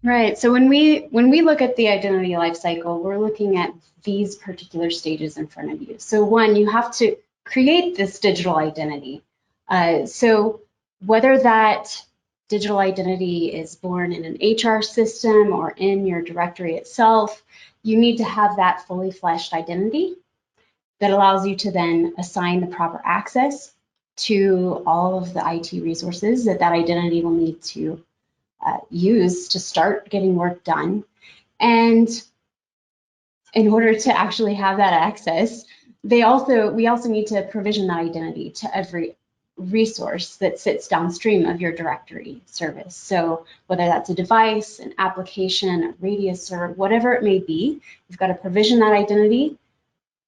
Right. So when we look at the identity lifecycle, we're looking at these particular stages in front of you. So one, you have to create this digital identity. So whether that digital identity is born in an HR system or in your directory itself, you need to have that fully fleshed identity that allows you to then assign the proper access to all of the IT resources that identity will need to use to start getting work done. And in order to actually have that access, we also need to provision that identity to every resource that sits downstream of your directory service. So whether that's a device, an application, a radius server, whatever it may be, you've got to provision that identity.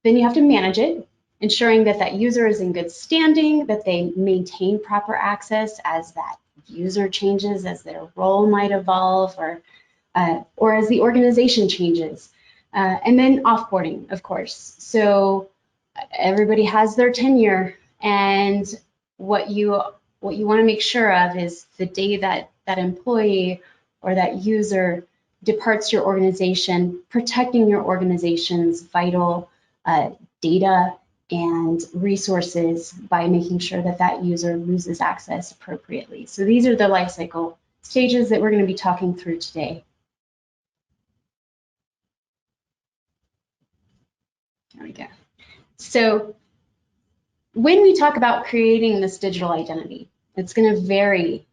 Then you have to manage it, ensuring that user is in good standing, that they maintain proper access as that user changes, as their role might evolve, or as the organization changes. And then offboarding, of course. So everybody has their tenure, and what you want to make sure of is the day that employee or that user departs your organization, protecting your organization's vital data and resources by making sure that user loses access appropriately. So these are the lifecycle stages that we're going to be talking through today. There we go. So when we talk about creating this digital identity, it's going to vary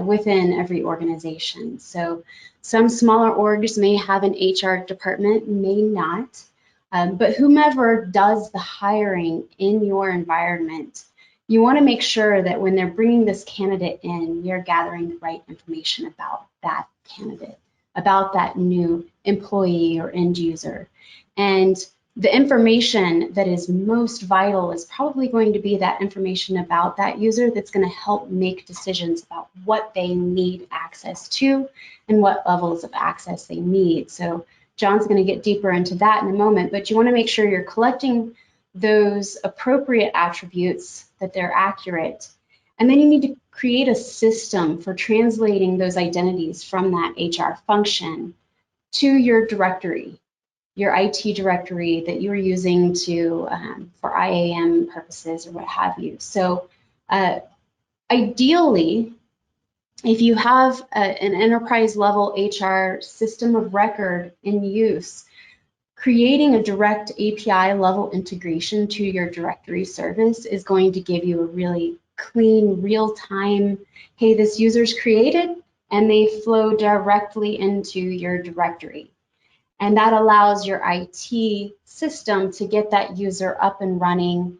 within every organization. So some smaller orgs may have an HR department, may not. But whomever does the hiring in your environment, you want to make sure that when they're bringing this candidate in, you're gathering the right information about that candidate, about that new employee or end user. And the information that is most vital is probably going to be that information about that user that's going to help make decisions about what they need access to and what levels of access they need. So John's going to get deeper into that in a moment, but you want to make sure you're collecting those appropriate attributes, that they're accurate. And then you need to create a system for translating those identities from that HR function to your directory, your IT directory that you're using to for IAM purposes or what have you. So ideally, if you have an enterprise level HR system of record in use, creating a direct API level integration to your directory service is going to give you a really clean, real-time, hey, this user's created, and they flow directly into your directory. And that allows your IT system to get that user up and running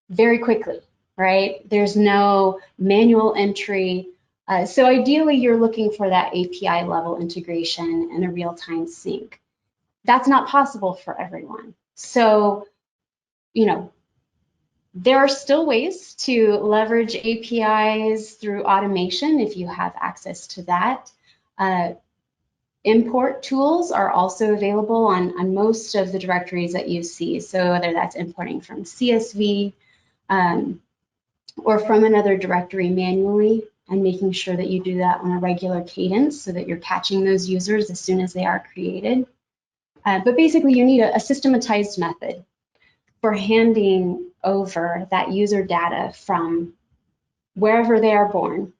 very quickly, right? There's no manual entry. So ideally, you're looking for that API level integration and a real-time sync. That's not possible for everyone. So, there are still ways to leverage APIs through automation if you have access to that. Import tools are also available on most of the directories that you see. So whether that's importing from CSV or from another directory manually, and making sure that you do that on a regular cadence so that you're catching those users as soon as they are created. But basically, you need a systematized method for handing over that user data from wherever they are born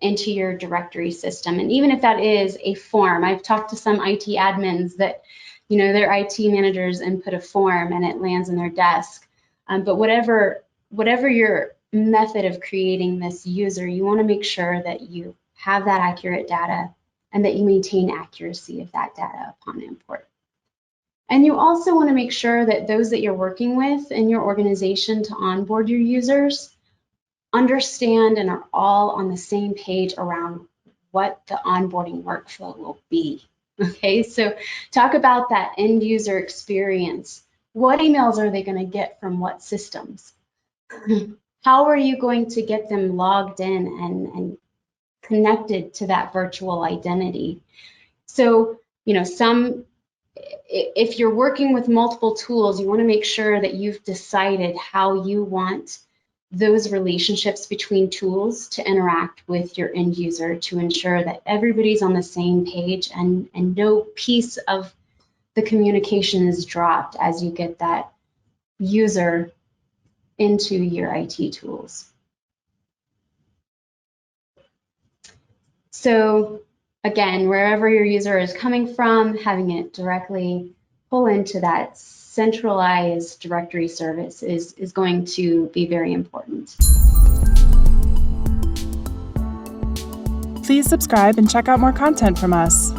into your directory system. And even if that is a form, I've talked to some IT admins that, their IT managers input a form and it lands on their desk. But whatever your method of creating this user, you want to make sure that you have that accurate data and that you maintain accuracy of that data upon import. And you also want to make sure that those that you're working with in your organization to onboard your users understand and are all on the same page around what the onboarding workflow will be. Okay, so talk about that end user experience. What emails are they going to get from what systems? How are you going to get them logged in and connected to that virtual identity? So, if you're working with multiple tools, you want to make sure that you've decided how you want those relationships between tools to interact with your end user to ensure that everybody's on the same page and no piece of the communication is dropped as you get that user into your IT tools. So again, wherever your user is coming from, having it directly pull into that centralized directory service is going to be very important. Please subscribe and check out more content from us.